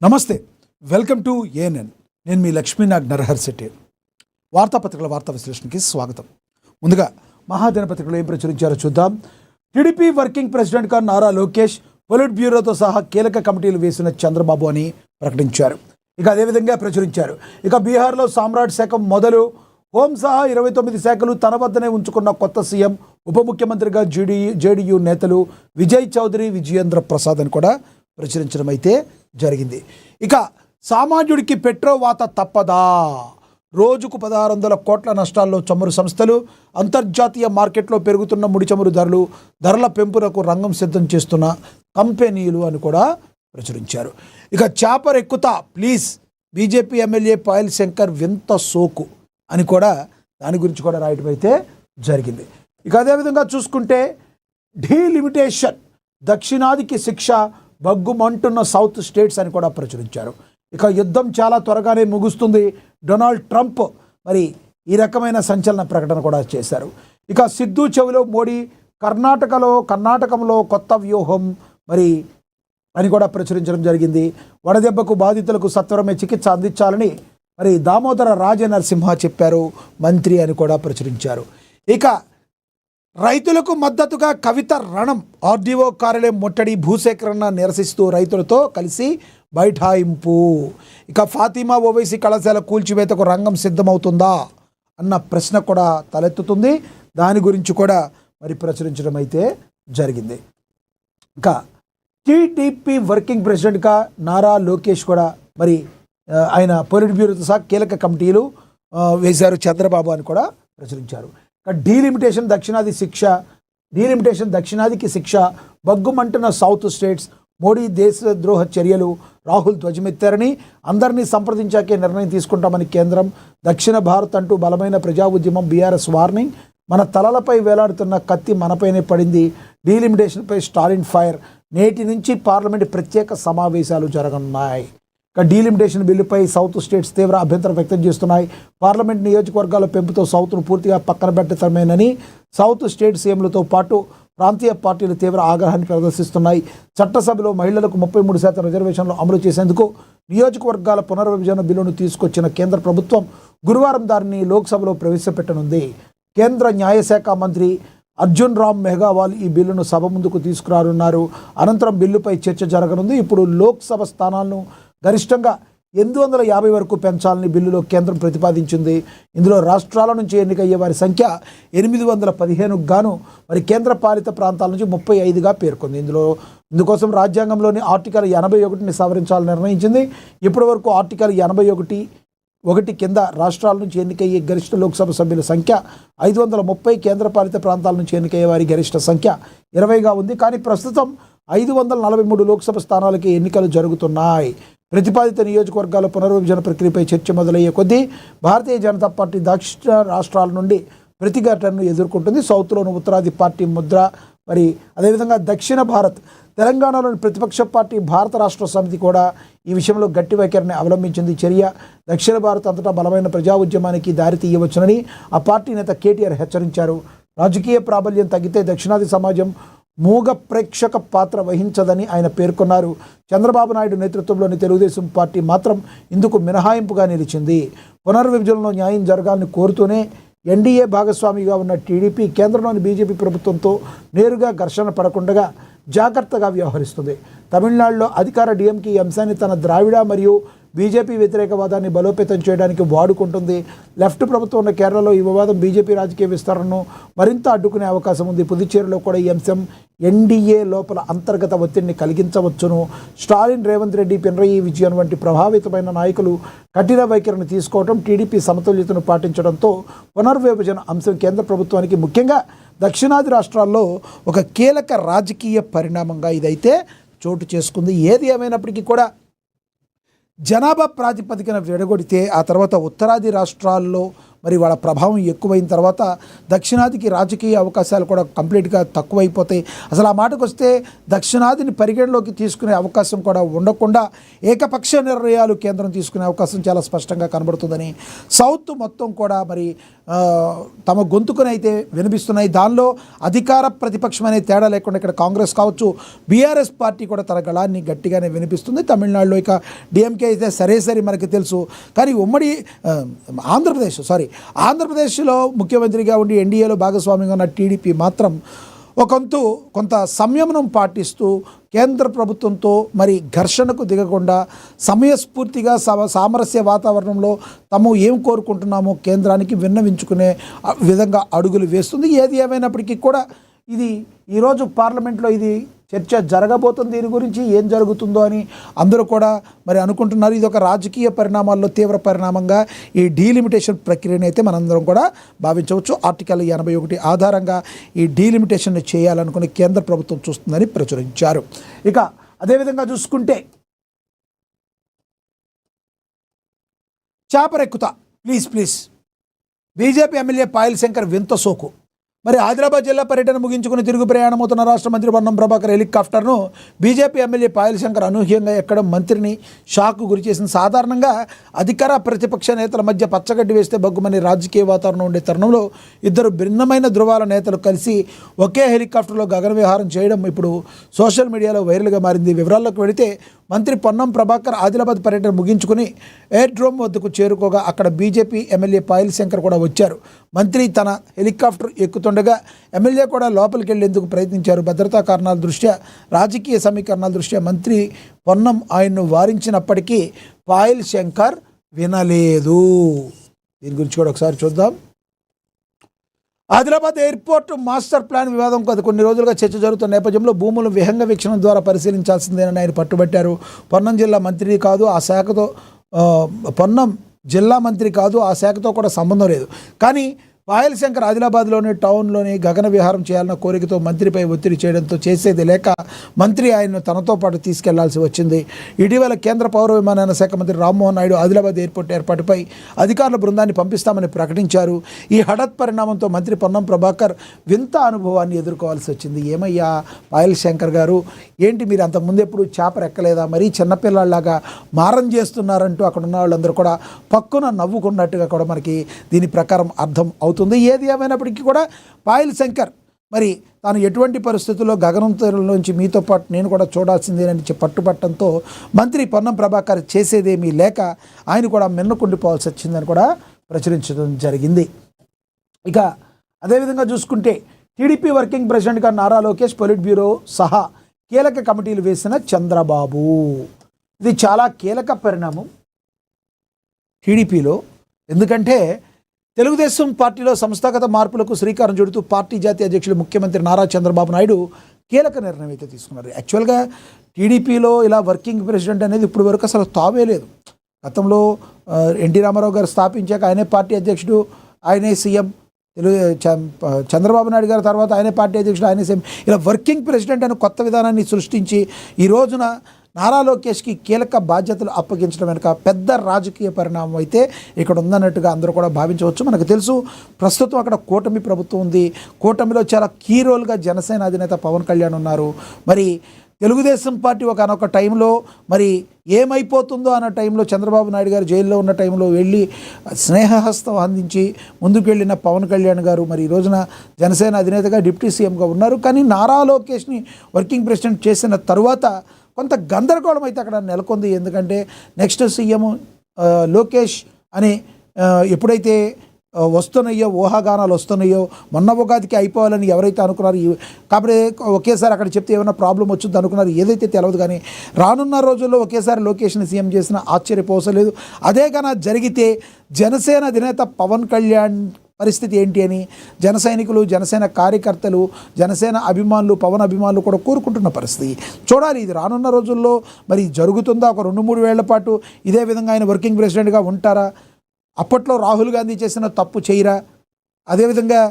నమస్తే, welcome to ANN. నేను మీ లక్ష్మీనాగ్ నరహర్ శెట్టి. వార్తాపత్రికల వార్తా విశ్లేషణకి స్వాగతం. ముందుగా మహాదినపత్రికలు ఏం ప్రచురించారో చూద్దాం. టీడీపీ వర్కింగ్ ప్రెసిడెంట్గా నారా లోకేష్, పొలిట్ బ్యూరోతో సహా కీలక కమిటీలు వేసిన చంద్రబాబు అని ప్రకటించారు. ఇక అదేవిధంగా ప్రచురించారు. ఇక బీహార్లో సామ్రాట్ శాఖ మొదలు, హోం సహా 29 శాఖలు తన వద్దనే ఉంచుకున్న కొత్త సీఎం, ఉప ముఖ్యమంత్రిగా జేడీయూ నేతలు విజయ్ చౌదరి, విజయేంద్ర ప్రసాద్ అని కూడా ప్రచురించడం అయితే జరిగింది. ఇక సామాన్యుడికి పెట్రోల్ వాత తప్పదా? రోజుకు 1600 కోట్ల నష్టాల్లో చమురు సంస్థలు, అంతర్జాతీయ మార్కెట్లో పెరుగుతున్న ముడి చమురు ధరల పెంపునకు రంగం సిద్ధం చేస్తున్న కంపెనీలు అని కూడా ప్రచురించారు. ఇక చాపర్ ఎక్కుతా please, BJP MLA Payal Shankar వింత సోకు అని కూడా దాని గురించి కూడా రాయటం అయితే జరిగింది. ఇక అదేవిధంగా చూసుకుంటే డీలిమిటేషన్, దక్షిణాదికి శిక్ష, బగ్గుమంటున్న సౌత్ స్టేట్స్ అని కూడా ప్రచురించారు. ఇక యుద్ధం చాలా త్వరగానే ముగుస్తుంది, డొనాల్డ్ ట్రంప్ మరి ఈ రకమైన సంచలన ప్రకటన కూడా చేశారు. ఇక సిద్ధు చెవిలో మోడీ, కర్ణాటకంలో కొత్త వ్యూహం మరి అని కూడా ప్రచురించడం జరిగింది. వడదెబ్బకు బాధితులకు సత్వరమే చికిత్స అందించాలని మరి దామోదర రాజనరసింహ చెప్పారు మంత్రి అని కూడా ప్రచురించారు. ఇక రైతులకు మద్దతుగా కవిత రణం, ఆర్డీఓ కార్యాలయం ముట్టడి, భూసేకరణ నిరసిస్తూ రైతులతో కలిసి బైఠాయింపు. ఇక ఫాతిమా ఓవైసీ కళాశాల కూల్చివేతకు రంగం సిద్ధమవుతుందా అన్న ప్రశ్న కూడా తలెత్తుతుంది. దాని గురించి కూడా మరి ప్రచురించడం అయితే జరిగింది. ఇక టీడీపీ వర్కింగ్ ప్రెసిడెంట్గా నారా లోకేష్ కూడా మరి ఆయన పొలిట్ బ్యూరోతో సహా కీలక కమిటీలు వేశారు చంద్రబాబు అని కూడా ప్రచురించారు. డీలిమిటేషన్ దక్షిణాదికి శిక్ష, బగ్గుమంటున్న సౌత్ స్టేట్స్, మోడీ దేశద్రోహ చర్యలు, రాహుల్ ధ్వజమెత్తారని, అందరినీ సంప్రదించాకే నిర్ణయం తీసుకుంటామని కేంద్రం, దక్షిణ భారత్ అంటూ బలమైన ప్రజా ఉద్యమం, బీఆర్ఎస్ వార్నింగ్, మన తలలపై వేలాడుతున్న కత్తి మనపైనే పడింది, డీలిమిటేషన్పై స్టాలిన్ ఫైర్, నేటి నుంచి పార్లమెంట్ ప్రత్యేక సమావేశాలు జరగనున్నాయి. డీలిమిటేషన్ బిల్లుపై సౌత్ స్టేట్స్ తీవ్ర అభ్యంతరం వ్యక్తం చేస్తున్నాయి. పార్లమెంట్ నియోజకవర్గాల పెంపుతో సౌత్ను పూర్తిగా పక్కన పెట్టడమేనని సౌత్ స్టేట్ సీఎంలతో పాటు ప్రాంతీయ పార్టీలు తీవ్ర ఆగ్రహాన్ని ప్రదర్శిస్తున్నాయి. చట్టసభలో మహిళలకు 33% రిజర్వేషన్లు అమలు చేసేందుకు నియోజకవర్గాల పునర్విభజన బిల్లును తీసుకొచ్చిన కేంద్ర ప్రభుత్వం గురువారం దానిని లోక్సభలో ప్రవేశపెట్టనుంది. కేంద్ర న్యాయశాఖ మంత్రి అర్జున్ రామ్ మెఘవాల్ ఈ బిల్లును సభ ముందుకు తీసుకురానున్నారు. అనంతరం బిల్లుపై చర్చ జరగనుంది. ఇప్పుడు లోక్సభ స్థానాలను గరిష్టంగా 850 వరకు పెంచాలని బిల్లులో కేంద్రం ప్రతిపాదించింది. ఇందులో రాష్ట్రాల నుంచి ఎన్నికయ్యే వారి సంఖ్య 815కు గాను మరి కేంద్ర పాలిత ప్రాంతాల నుంచి 35గా పేర్కొంది. ఇందుకోసం రాజ్యాంగంలోని ఆర్టికల్ 81ని సవరించాలని నిర్ణయించింది. ఇప్పటి వరకు ఆర్టికల్ 81 కింద రాష్ట్రాల నుంచి ఎన్నికయ్యే గరిష్ట లోక్సభ సభ్యుల సంఖ్య 530, కేంద్రపాలిత ప్రాంతాల నుంచి ఎన్నికయ్యే వారి గరిష్ట సంఖ్య 20గా ఉంది. కానీ ప్రస్తుతం 543 లోక్సభ స్థానాలకి ఎన్నికలు జరుగుతున్నాయి. ప్రతిపాదిత నియోజకవర్గాల పునర్విభజన ప్రక్రియపై చర్చ మొదలయ్యే కొద్దీ భారతీయ జనతా పార్టీ దక్షిణ రాష్ట్రాల నుండి ప్రతిఘటనను ఎదుర్కొంటుంది. సౌత్లోని ఉత్తరాది పార్టీ ముద్ర మరి అదేవిధంగా దక్షిణ భారత్, తెలంగాణలోని ప్రతిపక్ష పార్టీ భారత రాష్ట్ర సమితి కూడా ఈ విషయంలో గట్టి వైఖరిని అవలంబించింది. చర్య దక్షిణ భారత్ అంతటా బలమైన ప్రజా ఉద్యమానికి దారితీయవచ్చునని ఆ పార్టీ నేత కేటీఆర్ హెచ్చరించారు. రాజకీయ ప్రాబల్యం తగ్గితే దక్షిణాది సమాజం మూగ ప్రేక్షక పాత్ర వహించదని ఆయన పేర్కొన్నారు. చంద్రబాబు నాయుడు నేతృత్వంలోని తెలుగుదేశం పార్టీ మాత్రం ఇందుకు మినహాయింపుగా నిలిచింది. పునర్విభజనలో న్యాయం జరగాలని కోరుతూనే ఎన్డీఏ భాగస్వామిగా ఉన్న టీడీపీ కేంద్రంలోని బీజేపీ ప్రభుత్వంతో నేరుగా ఘర్షణ పడకుండా జాగ్రత్తగా వ్యవహరిస్తుంది. తమిళనాడులో అధికార డీఎంకే ఈ అంశాన్ని తన ద్రావిడ మరియు బీజేపీ వ్యతిరేకవాదాన్ని బలోపేతం చేయడానికి వాడుకుంటుంది. లెఫ్ట్ ప్రభుత్వం ఉన్న కేరళలో ఈ వివాదం బీజేపీ రాజకీయ విస్తరణను మరింత అడ్డుకునే అవకాశం ఉంది. పుదుచ్చేరిలో కూడా ఈ అంశం ఎన్డీఏ లోపల అంతర్గత ఒత్తిడిని కలిగించవచ్చును. స్టాలిన్, రేవంత్ రెడ్డి, పినరయి విజయన్ వంటి ప్రభావితమైన నాయకులు కఠిన వైఖరిని తీసుకోవడం, టీడీపీ సమతుల్యతను పాటించడంతో పునర్విభజన అంశం కేంద్ర ప్రభుత్వానికి ముఖ్యంగా దక్షిణాది రాష్ట్రాల్లో ఒక కీలక రాజకీయ పరిణామంగా ఇదైతే చోటు చేసుకుంది. ఏది ఏమైనప్పటికీ కూడా జనాభా ప్రాతిపదికన విడగొడితే ఆ తర్వాత ఉత్తరాది రాష్ట్రాల్లో మరి వాళ్ళ ప్రభావం ఎక్కువైన తర్వాత దక్షిణాదికి రాజకీయ అవకాశాలు కూడా కంప్లీట్గా తక్కువైపోతాయి. అసలు ఆ మాటకు వస్తే దక్షిణాదిని పరిగణలోకి తీసుకునే అవకాశం కూడా ఉండకుండా ఏకపక్ష నిర్ణయాలు కేంద్రం తీసుకునే అవకాశం చాలా స్పష్టంగా కనబడుతుందని, సౌత్ మొత్తం కూడా మరి తమ గొంతుకునైతే వినిపిస్తున్నాయి. దానిలో అధికార ప్రతిపక్షం అనే తేడా లేకుండా ఇక్కడ కాంగ్రెస్ కావచ్చు, బీఆర్ఎస్ పార్టీ కూడా తన గళాన్ని గట్టిగానే వినిపిస్తుంది. తమిళనాడులో ఇక డిఎంకే అయితే సరే మనకి తెలుసు. కానీ ఉమ్మడి ఆంధ్రప్రదేశ్లో ముఖ్యమంత్రిగా ఉండి ఎన్డీఏలో భాగస్వామ్యంగా ఉన్న టీడీపీ మాత్రం కొంత సంయమనం పాటిస్తూ కేంద్ర ప్రభుత్వంతో మరి ఘర్షణకు దిగకుండా సమయస్ఫూర్తిగా సామరస్య వాతావరణంలో తాము ఏం కోరుకుంటున్నామో కేంద్రానికి విన్నవించుకునే విధంగా అడుగులు వేస్తుంది. ఏది ఏమైనప్పటికీ కూడా ఇది ఈరోజు పార్లమెంట్లో ఇది చర్చ జరగబోతుంది. దీని గురించి ఏం జరుగుతుందో అని అందరూ కూడా మరి అనుకుంటున్నారు. ఇది ఒక రాజకీయ పరిణామాల్లో తీవ్ర పరిణామంగా ఈ డీలిమిటేషన్ ప్రక్రియను అయితే మనందరం కూడా భావించవచ్చు. ఆర్టికల్ 81 ఆధారంగా ఈ డీలిమిటేషన్ చేయాలనుకుని కేంద్ర ప్రభుత్వం చూస్తుందని ప్రచురించారు. ఇక అదేవిధంగా చూసుకుంటే చాపరెక్కుతా please BJP MLA Payal Shankar వింత సోకు. మరి ఆదిలాబాద్ జిల్లా పర్యటన ముగించుకుని తిరుగు ప్రయాణమవుతున్న రాష్ట్ర మంత్రి పొన్నం ప్రభాకర్ హెలికాప్టర్ను బీజేపీ ఎమ్మెల్యే పాయల్ శంకర్ అనూహ్యంగా ఎక్కడం మంత్రిని షాక్కు గురిచేసింది. సాధారణంగా అధికార ప్రతిపక్ష నేతల మధ్య పచ్చగడ్డి వేస్తే బగ్గుమని రాజకీయ వాతావరణం ఉండే తరుణంలో ఇద్దరు భిన్నమైన ధృవాల నేతలు కలిసి ఒకే హెలికాప్టర్లో గగన విహారం చేయడం ఇప్పుడు సోషల్ మీడియాలో వైరల్గా మారింది. వివరాల్లోకి వెళితే మంత్రి పొన్నం ప్రభాకర్ ఆదిలాబాద్ పర్యటన ముగించుకుని ఎయిర్ డ్రోమ్ వద్దకు చేరుకోగా అక్కడ బీజేపీ ఎమ్మెల్యే పాయల్ శంకర్ కూడా వచ్చారు. మంత్రి తన హెలికాప్టర్ ఎక్కుతుండగా ఎమ్మెల్యే కూడా లోపలికి వెళ్లేందుకు ప్రయత్నించారు. భద్రతా కారణాల దృష్ట్యా, రాజకీయ సమీకరణాల దృష్ట్యా మంత్రి పొన్నం ఆయన్ను వారించినప్పటికీ పాయల్ శంకర్ వినలేదు. దీని గురించి కూడా ఒకసారి చూద్దాం. ఆదిలాబాద్ ఎయిర్పోర్ట్ మాస్టర్ ప్లాన్ వివాదం కొన్ని రోజులుగా చర్చ జరుగుతున్న నేపథ్యంలో భూములను విహంగ వీక్షణం ద్వారా పరిశీలించాల్సిందేనని ఆయన పట్టుబట్టారు. పొన్నం జిల్లా మంత్రి కాదు, ఆ శాఖతో పొన్నం జిల్లా మంత్రి కాదు, ఆ శాఖతో కూడా సంబంధం లేదు. కానీ పాయల్ శంకర్ ఆదిలాబాద్లోని టౌన్లోని గగన విహారం చేయాలన్న కోరికతో మంత్రిపై ఒత్తిడి చేయడంతో చేసేది లేక మంత్రి ఆయన్ను తనతో పాటు తీసుకెళ్లాల్సి వచ్చింది. ఇటీవల కేంద్ర పౌర విమానయాన శాఖ మంత్రి రామ్మోహన్ నాయుడు ఆదిలాబాద్ ఎయిర్పోర్ట్ ఏర్పాటుపై అధికారుల బృందాన్ని పంపిస్తామని ప్రకటించారు. ఈ హఠాత్ పరిణామంతో మంత్రి పొన్నం ప్రభాకర్ వింత అనుభవాన్ని ఎదుర్కోవాల్సి వచ్చింది. ఏమయ్యా పాయల్ శంకర్ గారు, ఏంటి మీరు అంతకుముందు ఎప్పుడు చేపరెక్కలేదా, మరీ చిన్నపిల్లలాగా మారం చేస్తున్నారంటూ అక్కడ ఉన్న వాళ్ళందరూ కూడా పక్కున నవ్వుకున్నట్టుగా కూడా మనకి దీని ప్రకారం అర్థం అవుతుంది. ఏది ఏమైనప్పటికీ కూడా పాయల్ శంకర్ మరి తాను ఎటువంటి పరిస్థితుల్లో గగనంలోంచి మీతో పాటు నేను కూడా చూడాల్సిందేనని పట్టుబట్టడంతో మంత్రి పొన్నం ప్రభాకర్ చేసేదేమీ లేక ఆయన కూడా మిన్నకుండిపోవాల్సి వచ్చిందని కూడా ప్రచురించడం జరిగింది. ఇక అదేవిధంగా చూసుకుంటే టీడీపీ వర్కింగ్ ప్రెసిడెంట్గా నారా లోకేష్, పొలిట్ బ్యూరో సహా కీలక కమిటీలు వేసిన చంద్రబాబు. ఇది చాలా కీలక పరిణామం టీడీపీలో. ఎందుకంటే తెలుగుదేశం పార్టీలో సంస్థాగత మార్పులకు శ్రీకారం చుడుతూ పార్టీ జాతీయ అధ్యక్షులు ముఖ్యమంత్రి నారా చంద్రబాబు నాయుడు కీలక నిర్ణయం అయితే తీసుకున్నారు. యాక్చువల్గా టీడీపీలో ఇలా వర్కింగ్ ప్రెసిడెంట్ అనేది ఇప్పుడు వరకు అసలు తావే లేదు. గతంలో ఎన్టీ రామారావు గారు స్థాపించాక ఆయనే పార్టీ అధ్యక్షుడు, ఆయనే సీఎం. చంద్రబాబు నాయుడు గారి తర్వాత ఆయనే పార్టీ అధ్యక్షుడు, ఆయనే సీఎం. ఇలా వర్కింగ్ ప్రెసిడెంట్ అనే కొత్త విధానాన్ని సృష్టించి ఈ రోజున నారా లోకేష్కి కీలక బాధ్యతలు అప్పగించడం వెనుక పెద్ద రాజకీయ పరిణామం అయితే ఇక్కడ ఉందన్నట్టుగా అందరూ కూడా భావించవచ్చు. మనకు తెలుసు ప్రస్తుతం అక్కడ కూటమి ప్రభుత్వం ఉంది. కూటమిలో చాలా కీ రోల్గా జనసేన అధినేత పవన్ కళ్యాణ్ ఉన్నారు. మరి తెలుగుదేశం పార్టీ ఒకనొక టైంలో మరి ఏమైపోతుందో అన్న టైంలో చంద్రబాబు నాయుడు గారు జైల్లో ఉన్న టైంలో వెళ్ళి స్నేహహస్తం అందించి ముందుకు వెళ్ళిన పవన్ కళ్యాణ్ గారు మరి ఈ రోజున జనసేన అధినేతగా డిప్యూటీ సీఎంగా ఉన్నారు. కానీ నారా లోకేష్ని వర్కింగ్ ప్రెసిడెంట్ చేసిన తరువాత కొంత గందరగోళం అయితే అక్కడ నెలకొంది. ఎందుకంటే నెక్స్ట్ సీఎం లోకేష్ అని ఎప్పుడైతే వస్తున్నాయో ఊహాగానాలు వస్తున్నాయో, మొన్న ఉగాదికి అయిపోవాలని ఎవరైతే అనుకున్నారు, కాబట్టి ఒకేసారి అక్కడ చెప్తే ఏమైనా ప్రాబ్లం వచ్చింది అనుకున్నారు, ఏదైతే తెలియదు. కానీ రానున్న రోజుల్లో ఒకేసారి లోకేష్ని సీఎం చేసిన ఆశ్చర్యపోసలేదు. అదే కన్నా జరిగితే జనసేన అధినేత పవన్ కళ్యాణ్ పరిస్థితి ఏంటి అని జన సైనికులు, జనసేన కార్యకర్తలు, జనసేన అభిమానులు, పవన్ అభిమానులు కూడా కోరుకుంటున్న పరిస్థితి. చూడాలి ఇది రానున్న రోజుల్లో మరి జరుగుతుందా. ఒక 2-3 ఏళ్ల పాటు ఇదే విధంగా ఆయన వర్కింగ్ ప్రెసిడెంట్గా ఉంటారా? అప్పట్లో రాహుల్ గాంధీ చేసిన తప్పు చేయరా? అదేవిధంగా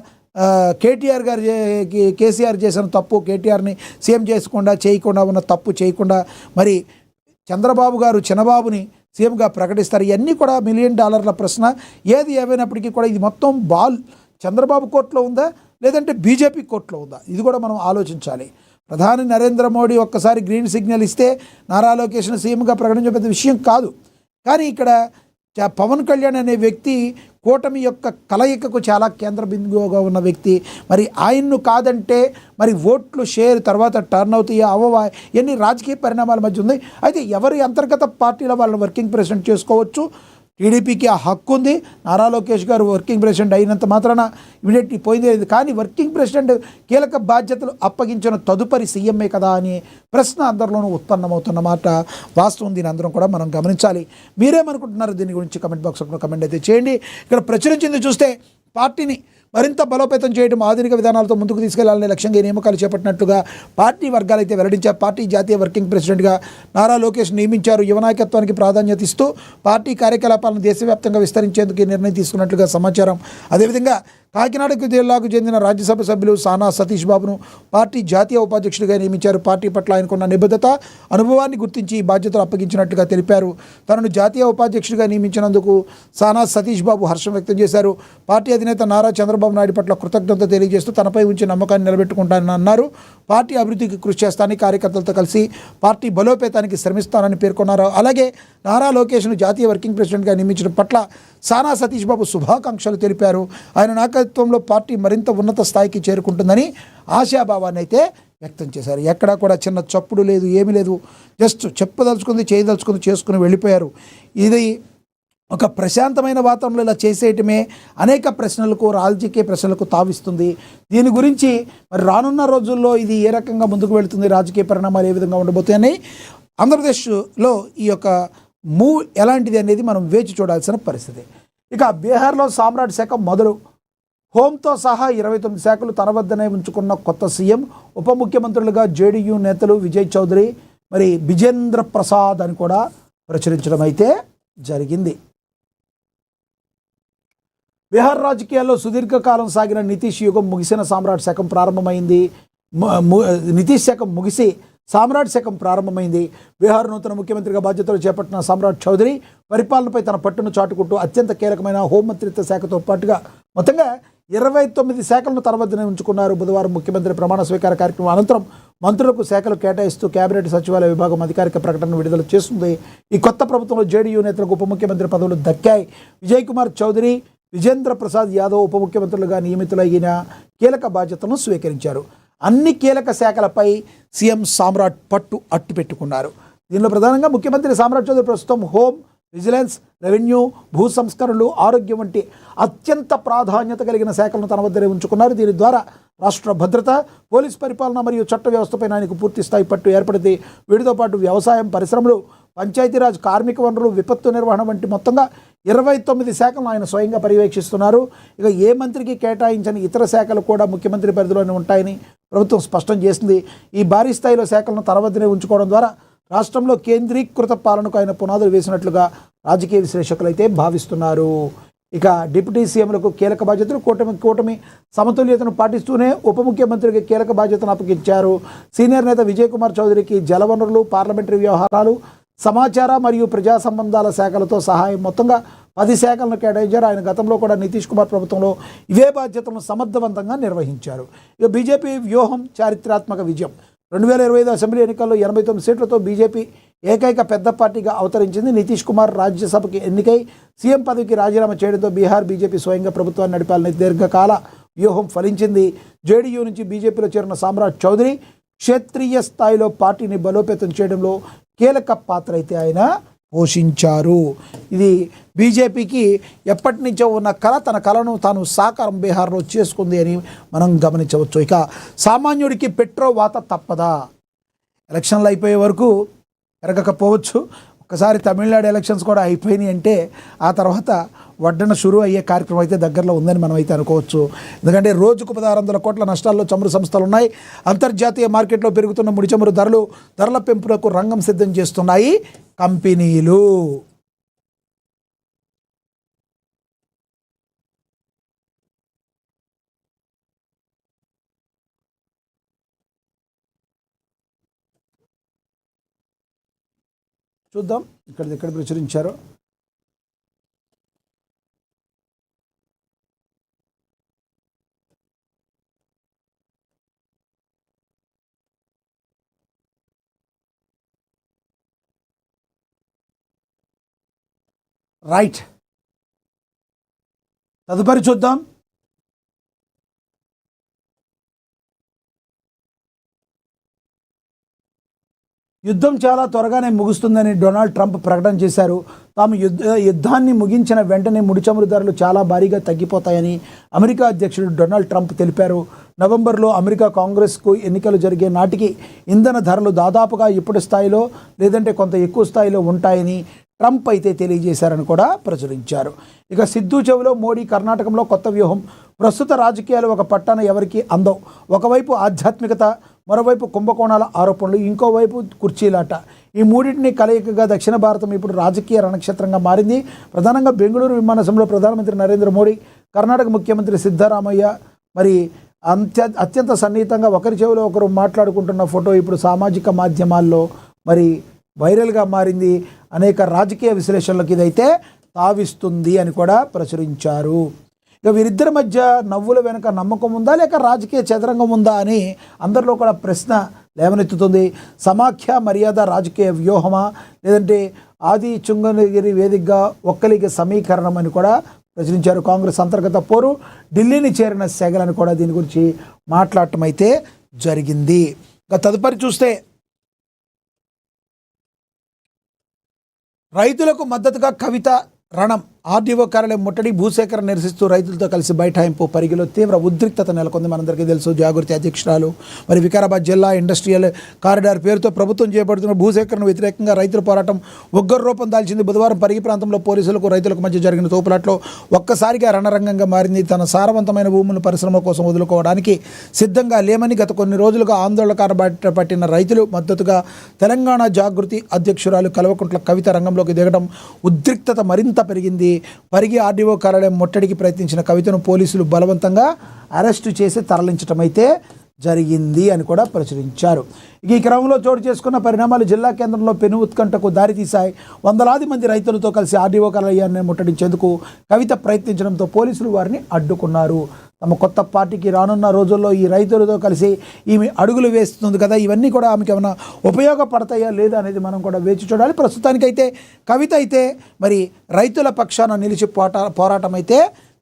కేసీఆర్ చేసిన తప్పు, కేటీఆర్ని సీఎం చేయకుండా ఉన్న తప్పు చేయకుండా మరి చంద్రబాబు గారు చిన్నబాబుని సీఎంగా ప్రకటిస్తారు. ఇవన్నీ కూడా $1,000,000 ప్రశ్న. ఏది ఏమైనప్పటికీ కూడా ఇది మొత్తం బాల్ చంద్రబాబు కోర్టులో ఉందా లేదంటే బీజేపీ కోర్టులో ఉందా, ఇది కూడా మనం ఆలోచించాలి. ప్రధాని నరేంద్ర మోడీ ఒక్కసారి గ్రీన్ సిగ్నల్ ఇస్తే నారా లోకేష్ను సీఎంగా ప్రకటించే పెద్ద విషయం కాదు. కానీ ఇక్కడ పవన్ కళ్యాణ్ అనే వ్యక్తి కూటమి యొక్క కలయికకు చాలా కేంద్ర బిందువుగా ఉన్న వ్యక్తి. మరి ఆయన్ను కాదంటే మరి ఓట్లు షేర్ తర్వాత టర్న్ అవుతాయి అవ్వవా, ఎన్ని రాజకీయ పరిణామాల మధ్య ఉంది. అయితే ఎవరి అంతర్గత పార్టీలో వాళ్ళని వర్కింగ్ ప్రెసిడెంట్ చేసుకోవచ్చు. టీడీపీకి ఆ హక్కు ఉంది. నారా లోకేష్ గారు వర్కింగ్ ప్రెసిడెంట్ అయినంత మాత్రాన ఇమీడియట్లీ పోయింది. కానీ వర్కింగ్ ప్రెసిడెంట్ కీలక బాధ్యతలు అప్పగించిన తదుపరి సీఎంఏ కదా అని ప్రశ్న అందరిలోనూ ఉత్పన్నమవుతున్న మాట వాస్తవం. దీని అందరం కూడా మనం గమనించాలి. మీరేమనుకుంటున్నారు దీని గురించి కమెంట్ బాక్స్లో కమెంట్ అయితే చేయండి. ఇక్కడ ప్రచురించింది చూస్తే పార్టీని మరింత బలోపేతం చేయడం, ఆధునిక విధానాలతో ముందుకు తీసుకెళ్లాలనే లక్ష్యంగా నియామకాలు చేపట్టినట్లుగా పార్టీ వర్గాలు అయితే వెల్లడించారు. పార్టీ జాతీయ వర్కింగ్ ప్రెసిడెంట్గా నారా లోకేష్ నియమించారు. యువ నాయకత్వానికి ప్రాధాన్యత ఇస్తూ పార్టీ కార్యకలాపాలను దేశవ్యాప్తంగా విస్తరించేందుకు ఈ నిర్ణయం తీసుకున్నట్లుగా సమాచారం. అదేవిధంగా కాకినాడ జిల్లాకు చెందిన రాజ్యసభ సభ్యులు సానా సతీష్ బాబును పార్టీ జాతీయ ఉపాధ్యక్షుడిగా నియమించారు. పార్టీ పట్ల ఆయనకున్న నిబద్ధత, అనుభవాన్ని గుర్తించి ఈ బాధ్యతలు అప్పగించినట్లుగా తెలిపారు. తనను జాతీయ ఉపాధ్యక్షుడిగా నియమించినందుకు సానా సతీష్ బాబు హర్షం వ్యక్తం చేశారు. పార్టీ అధినేత నారా చంద్రబాబు నాయుడు పట్ల కృతజ్ఞత తెలియజేస్తూ తనపై ఉంచిన నమ్మకాన్ని నిలబెట్టుకుంటానని అన్నారు. పార్టీ అభివృద్ధికి కృషి చేస్తానని, కార్యకర్తలతో కలిసి పార్టీ బలోపేతానికి శ్రమిస్తానని పేర్కొన్నారు. అలాగే నారా లోకేష్ను జాతీయ వర్కింగ్ ప్రెసిడెంట్గా నియమించడం పట్ల సానా సతీష్ బాబు శుభాకాంక్షలు తెలిపారు. ఆయన నాయకత్వంలో పార్టీ మరింత ఉన్నత స్థాయికి చేరుకుంటుందని ఆశాభావాన్ని అయితే వ్యక్తం చేశారు. ఎక్కడా కూడా చిన్న చప్పుడు లేదు, ఏమీ లేదు. జస్ట్ చెప్పదలుచుకుంది, చేయదలుచుకుంది చేసుకుని వెళ్ళిపోయారు. ఇది ఒక ప్రశాంతమైన వాతావరణంలో ఇలా చేసేయటమే అనేక ప్రశ్నలకు, రాజకీయ ప్రశ్నలకు తావిస్తుంది. దీని గురించి మరి రానున్న రోజుల్లో ఇది ఏ రకంగా ముందుకు వెళుతుంది, రాజకీయ పరిణామాలు ఏ విధంగా ఉండబోతాయని ఆంధ్రప్రదేశ్లో ఈ యొక్క మూవ్ ఎలాంటిది అనేది మనం వేచి చూడాల్సిన పరిస్థితి. ఇక బీహార్లో సామ్రాట్ శాఖ మొదలు. హోంతో సహా 29 శాఖలు తన వద్దనే ఉంచుకున్న కొత్త సీఎం. ఉప ముఖ్యమంత్రులుగా జేడీయూ నేతలు విజయ్ చౌదరి, మరి బిజేంద్ర ప్రసాద్ అని కూడా ప్రచురించడం అయితే జరిగింది. బీహార్ రాజకీయాల్లో సుదీర్ఘకాలం సాగిన నితీష్ యుగం ముగిసిన సామ్రాట్ శకం ప్రారంభమైంది. నితీష్ శకం ముగిసి సామ్రాట్ శకం ప్రారంభమైంది. బీహార్ నూతన ముఖ్యమంత్రిగా బాధ్యతలు చేపట్టిన సామ్రాట్ చౌదరి పరిపాలనపై తన పట్టును చాటుకుంటూ అత్యంత కీలకమైన హోంమంత్రిత్వ శాఖతో పాటుగా మొత్తంగా 29 శాఖలను తన వద్దనే ఉంచుకున్నారు. బుధవారం ముఖ్యమంత్రి ప్రమాణ స్వీకార కార్యక్రమం అనంతరం మంత్రులకు శాఖలు కేటాయిస్తూ కేబినెట్ సచివాలయ విభాగం అధికారిక ప్రకటనను విడుదల చేస్తుంది. ఈ కొత్త ప్రభుత్వంలో జేడీయూ నేతలకు ఉప ముఖ్యమంత్రి పదవులు దక్కాయి. విజయ్ కుమార్ చౌదరి, విజేంద్ర ప్రసాద్ యాదవ్ ఉప ముఖ్యమంత్రులుగా నియమితులైన కీలక బాధ్యతలను స్వీకరించారు. అన్ని కీలక శాఖలపై సీఎం సామ్రాట్ పట్టు అట్టు పెట్టుకున్నారు. దీనిలో ప్రధానంగా ముఖ్యమంత్రి సామ్రాట్ చౌదరి ప్రస్తుతం హోం, విజిలెన్స్, రెవెన్యూ, భూ సంస్కరణలు, ఆరోగ్యం వంటి అత్యంత ప్రాధాన్యత కలిగిన శాఖలను తన వద్దనే ఉంచుకున్నారు. దీని ద్వారా రాష్ట్ర భద్రత, పోలీస్ పరిపాలన మరియు చట్ట వ్యవస్థపై ఆయనకు పూర్తి స్థాయి పట్టు ఏర్పడింది. వీటితో పాటు వ్యవసాయం, పరిశ్రమలు, పంచాయతీరాజ్, కార్మిక వనరులు, విపత్తు నిర్వహణ వంటి మొత్తంగా 29 శాఖలను ఆయన స్వయంగా పర్యవేక్షిస్తున్నారు. ఇక ఏ మంత్రికి కేటాయించని ఇతర శాఖలు కూడా ముఖ్యమంత్రి పరిధిలోనే ఉంటాయని ప్రభుత్వం స్పష్టం చేసింది. ఈ భారీ స్థాయిలో శాఖలను తన వద్దనే ఉంచుకోవడం ద్వారా రాష్ట్రంలో కేంద్రీకృత పాలనకు ఆయన పునాదులు వేసినట్లుగా రాజకీయ విశ్లేషకులు అయితే భావిస్తున్నారు. ఇక డిప్యూటీ సీఎంలకు కీలక బాధ్యతలు. కూటమి సమతుల్యతను పాటిస్తూనే ఉప ముఖ్యమంత్రికి కీలక బాధ్యతను అప్పగించారు. సీనియర్ నేత విజయ్ కుమార్ చౌదరికి జలవనరులు, పార్లమెంటరీ వ్యవహారాలు, సమాచార మరియు ప్రజా సంబంధాల శాఖలతో సహాయం మొత్తంగా 10 శాఖలను కేటాయించారు. ఆయన గతంలో కూడా నితీష్ కుమార్ ప్రభుత్వంలో ఇవే బాధ్యతలను సమర్థవంతంగా నిర్వహించారు. ఇక బీజేపీ వ్యూహం చారిత్రాత్మక విజయం. 2025 అసెంబ్లీ ఎన్నికల్లో 89 సీట్లతో బీజేపీ ఏకైక పెద్ద పార్టీగా అవతరించింది. నితీష్ కుమార్ రాజ్యసభకి ఎన్నికై సీఎం పదవికి రాజీనామా చేయడంతో బీహార్ బీజేపీ స్వయంగా ప్రభుత్వాన్ని నడిపాలని దీర్ఘకాల వ్యూహం ఫలించింది. జేడీయూ నుంచి బీజేపీలో చేరిన సామ్రాట్ చౌదరి క్షేత్రీయ స్థాయిలో పార్టీని బలోపేతం చేయడంలో కీలక పాత్ర అయితే ఆయన పోషించారు. ఇది బీజేపీకి ఎప్పటి నుంచో ఉన్న కళ, తన కళను తాను సాకారం బీహార్లో చేసుకుంది అని మనం గమనించవచ్చు. ఇక సామాన్యుడికి పెట్రో వాత తప్పదా? ఎలక్షన్లు అయిపోయే వరకు ఎరగకపోవచ్చు. ఒకసారి తమిళనాడు ఎలక్షన్స్ కూడా అయిపోయినాయి అంటే ఆ తర్వాత వడ్డన షురూ అయ్యే కార్యక్రమం అయితే దగ్గరలో ఉందని మనం అయితే అనుకోవచ్చు. ఎందుకంటే రోజుకు 1600 కోట్ల నష్టాల్లో చమురు సంస్థలు ఉన్నాయి. అంతర్జాతీయ మార్కెట్లో పెరుగుతున్న ముడి చమురు ధరల పెంపులకు రంగం సిద్ధం చేస్తున్నాయి కంపెనీలు. చూద్దాం ఎక్కడ ప్రచురించారో. రైట్, తదుపరి చూద్దాం. యుద్ధం చాలా త్వరగానే ముగుస్తుందని డొనాల్డ్ ట్రంప్ ప్రకటన చేశారు. తాము యుద్ధాన్ని ముగించిన వెంటనే ముడి చమురు ధరలు చాలా భారీగా తగ్గిపోతాయని అమెరికా అధ్యక్షుడు డొనాల్డ్ ట్రంప్ తెలిపారు. నవంబర్లో అమెరికా కాంగ్రెస్కు ఎన్నికలు జరిగే నాటికి ఇంధన ధరలు దాదాపుగా ఇప్పటి స్థాయిలో లేదంటే కొంత ఎక్కువ స్థాయిలో ఉంటాయని ట్రంప్ అయితే తెలియజేశారని కూడా ప్రచురించారు. ఇక సిద్ధు చెవిలో మోడీ, కర్ణాటకలో కొత్త వ్యూహం. ప్రస్తుత రాజకీయాలు ఒక పట్టాన ఎవరికి అందవు. ఒకవైపు ఆధ్యాత్మికత, మరోవైపు కుంభకోణాల ఆరోపణలు, ఇంకోవైపు కుర్చీలాట. ఈ మూడింటిని కలయికగా దక్షిణ భారతం ఇప్పుడు రాజకీయ రణక్షేత్రంగా మారింది. ప్రధానంగా బెంగళూరు విమానాశ్రయంలో ప్రధానమంత్రి నరేంద్ర మోడీ, కర్ణాటక ముఖ్యమంత్రి సిద్ధరామయ్య మరి అత్యంత సన్నిహితంగా ఒకరి చెవిలో ఒకరు మాట్లాడుకుంటున్న ఫోటో ఇప్పుడు సామాజిక మాధ్యమాల్లో మరి వైరల్గా మారింది. అనేక రాజకీయ విశ్లేషణలకు ఇదైతే తావిస్తుంది అని కూడా ప్రచురించారు. ఇక వీరిద్దరి మధ్య నవ్వుల వెనుక నమ్మకం ఉందా లేక రాజకీయ చదరంగం ఉందా అని అందరిలో కూడా ప్రశ్న లేవనెత్తుతుంది. సమాఖ్య మర్యాద రాజకీయ వ్యూహమా లేదంటే ఆది చుంగనగిరి వేదికగా ఒక్కలిగ సమీకరణం అని కూడా ప్రచురించారు. కాంగ్రెస్ అంతర్గత పోరు, ఢిల్లీని చేరిన సెగలని కూడా దీని గురించి మాట్లాడటం అయితే జరిగింది. ఇక తదుపరి చూస్తే రైతులకు మద్దతుగా కవిత రణం. ఆర్డీఓ కార్యాలయం ముట్టడి, భూసేకరణ నిరసిస్తూ రైతులతో కలిసి బైఠాయింపు. పరిగిలో తీవ్ర ఉద్రిక్తత నెలకొంది. మనందరికీ తెలుసు, జాగృతి అధ్యక్షురాలు మరి వికారాబాద్ జిల్లా ఇండస్ట్రియల్ కారిడార్ పేరుతో ప్రభుత్వం చేపడుతున్న భూసేకరణ వ్యతిరేకంగా రైతుల పోరాటం ఉగ్ర రూపం దాల్చింది. బుధవారం పరిగి ప్రాంతంలో పోలీసులకు రైతులకు మధ్య జరిగిన తోపులాట్లో ఒక్కసారిగా రణరంగంగా మారింది. తన సారవంతమైన భూములను పరిశ్రమల కోసం వదులుకోవడానికి సిద్ధంగా లేమని గత కొన్ని రోజులుగా ఆందోళనకార బాట పట్టిన రైతులు మద్దతుగా తెలంగాణ జాగృతి అధ్యక్షురాలు కల్వకుంట్ల కవిత రంగంలోకి దిగడం ఉద్రిక్తత మరింత పెరిగింది. పరిగి ఆర్డీఓ కార్యాలయం ముట్టడికి ప్రయత్నించిన కవితను పోలీసులు బలవంతంగా అరెస్టు చేసి తరలించడం అయితే జరిగింది అని కూడా ప్రచురించారు. ఈ క్రమంలో చోటు చేసుకున్న పరిణామాలు జిల్లా కేంద్రంలో పెను ఉత్కంఠకు దారితీశాయి. వందలాది మంది రైతులతో కలిసి ఆర్డీఓ కార్యాలయాన్ని ముట్టడించేందుకు కవిత ప్రయత్నించడంతో పోలీసులు వారిని అడ్డుకున్నారు. తమ కొత్త పార్టీకి రానున్న రోజుల్లో ఈ రైతులతో కలిసి ఈమె అడుగులు వేస్తుంది కదా, ఇవన్నీ కూడా ఆమెకి ఏమైనా ఉపయోగపడతాయా లేదా అనేది మనం కూడా వేచి చూడాలి. ప్రస్తుతానికైతే కవిత అయితే మరి రైతుల పక్షాన నిలిచి పోరాటం అయితే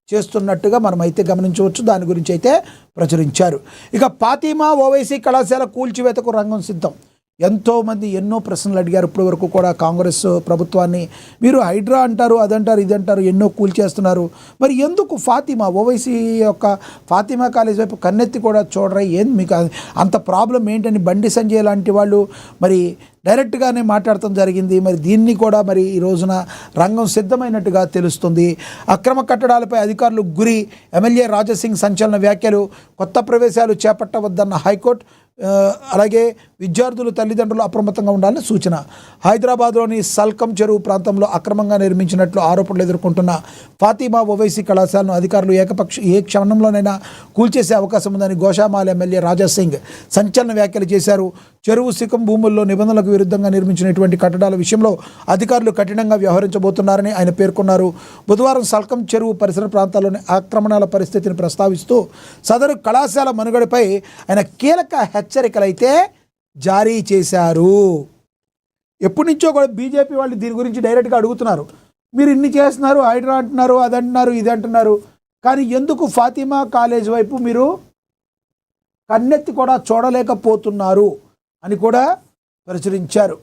చేస్తున్నట్టుగా మనమైతే గమనించవచ్చు. దాని గురించి అయితే ప్రచురించారు. ఇక ఫాతిమా ఓవైసీ కళాశాల కూల్చివేతకు రంగం సిద్ధం. ఎంతోమంది ఎన్నో ప్రశ్నలు అడిగారు ఇప్పటి వరకు కూడా కాంగ్రెస్ ప్రభుత్వాన్ని. మీరు హైడ్రా అంటారు, అదంటారు, ఇదంటారు, ఎన్నో కూల్చేస్తున్నారు, మరి ఎందుకు ఫాతిమా ఓవైసీ యొక్క ఫాతిమా కాలేజ్ వైపు కన్నెత్తి కూడా చూడరా, ఏం మీకు అంత ప్రాబ్లం ఏంటని బండి సంజయ్ లాంటి వాళ్ళు మరి డైరెక్ట్గానే మాట్లాడటం జరిగింది. మరి దీన్ని కూడా మరి ఈ రోజున రంగం సిద్ధమైనట్టుగా తెలుస్తుంది. అక్రమ కట్టడాలపై అధికారులు గురి. ఎమ్మెల్యే రాజాసింగ్ సంచలన వ్యాఖ్యలు. కొత్త ప్రవేశాలు చేపట్టవద్దన్న హైకోర్టు. అలాగే విద్యార్థులు తల్లిదండ్రులు అప్రమత్తంగా ఉండాలని సూచన. హైదరాబాద్లోని సల్కం చెరువు ప్రాంతంలో అక్రమంగా నిర్మించినట్లు ఆరోపణలు ఎదుర్కొంటున్న ఫాతిమా ఓవైసీ కళాశాలను అధికారులు ఏ క్షణంలోనైనా కూల్చేసే అవకాశం ఉందని గోషామాల్ ఎమ్మెల్యే రాజాసింగ్ సంచలన వ్యాఖ్యలు చేశారు. చెరువు శిఖం భూముల్లో నిబంధనలకు విరుద్ధంగా నిర్మించినటువంటి కట్టడాల విషయంలో అధికారులు కఠినంగా వ్యవహరించబోతున్నారని ఆయన పేర్కొన్నారు. బుధవారం సల్కం చెరువు పరిసర ప్రాంతాల్లోని ఆక్రమణల పరిస్థితిని ప్రస్తావిస్తూ సదరు కళాశాల మనుగడపై ఆయన కీలక హెచ్చరికలైతే జారీ చేశారు. ఎప్పటి నుంచో కూడా బీజేపీ వాళ్ళు దీని గురించి డైరెక్ట్గా అడుగుతున్నారు. మీరు ఇన్ని చేస్తున్నారు, హైడ్రా అంటున్నారు, అది అంటున్నారు, ఇది అంటున్నారు, కానీ ఎందుకు ఫాతిమా కాలేజ్ వైపు మీరు కన్నెత్తి కూడా చూడలేకపోతున్నారు అని కూడా ప్రచురించారు.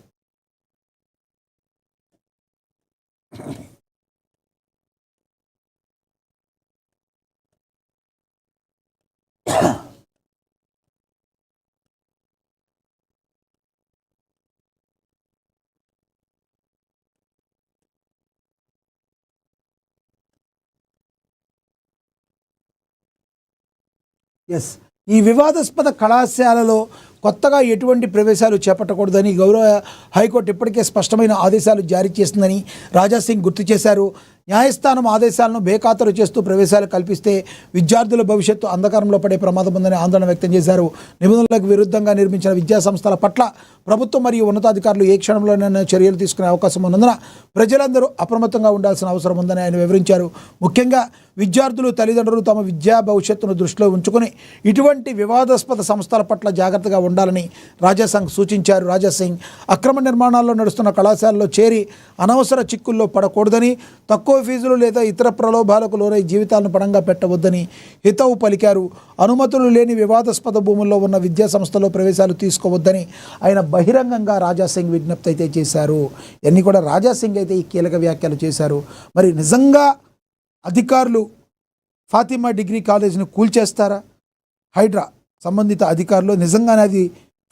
ఎస్, ఈ వివాదాస్పద కళాశాలలో కొత్తగా ఎటువంటి ప్రవేశాలు చేపట్టకూడదని గౌరవ హైకోర్టు ఇప్పటికే స్పష్టమైన ఆదేశాలు జారీ చేసిందని రాజాసింగ్ గుర్తు చేశారు. న్యాయస్థానం ఆదేశాలను బేఖాతరు చేస్తూ ప్రవేశాలు కల్పిస్తే విద్యార్థుల భవిష్యత్తు అంధకారంలో పడే ప్రమాదం ఉందని ఆందోళన వ్యక్తం చేశారు. నిబంధనలకు విరుద్ధంగా నిర్మించిన విద్యా సంస్థల పట్ల ప్రభుత్వం మరియు ఉన్నతాధికారులు ఏ క్షణంలోనైనా చర్యలు తీసుకునే అవకాశం ఉన్నందున ప్రజలందరూ అప్రమత్తంగా ఉండాల్సిన అవసరం ఉందని ఆయన వివరించారు. ముఖ్యంగా విద్యార్థులు, తల్లిదండ్రులు తమ విద్యా భవిష్యత్తును దృష్టిలో ఉంచుకొని ఇటువంటి వివాదాస్పద సంస్థల పట్ల జాగ్రత్తగా ఉండాలని రాజాసింగ్ సూచించారు. రాజాసింగ్ అక్రమ నిర్మాణాల్లో నడుస్తున్న కళాశాలలో చేరి అనవసర చిక్కుల్లో పడకూడదని, తక్కువ ఫీజులు లేదా ఇతర ప్రలోభాలకు లోనై జీవితాలను పణంగా పెట్టవద్దని హితవు పలికారు. అనుమతులు లేని వివాదాస్పద భూముల్లో ఉన్న విద్యా సంస్థలో ప్రవేశాలు తీసుకోవద్దని ఆయన బహిరంగంగా రాజాసింగ్ విజ్ఞప్తి అయితే చేశారు. ఇవన్నీ కూడా రాజాసింగ్ అయితే ఈ కీలక వ్యాఖ్యలు చేశారు. మరి నిజంగా అధికారులు ఫాతిమా డిగ్రీ కాలేజీని కూల్చేస్తారా? హైడ్రా సంబంధిత అధికారులు నిజంగానే అది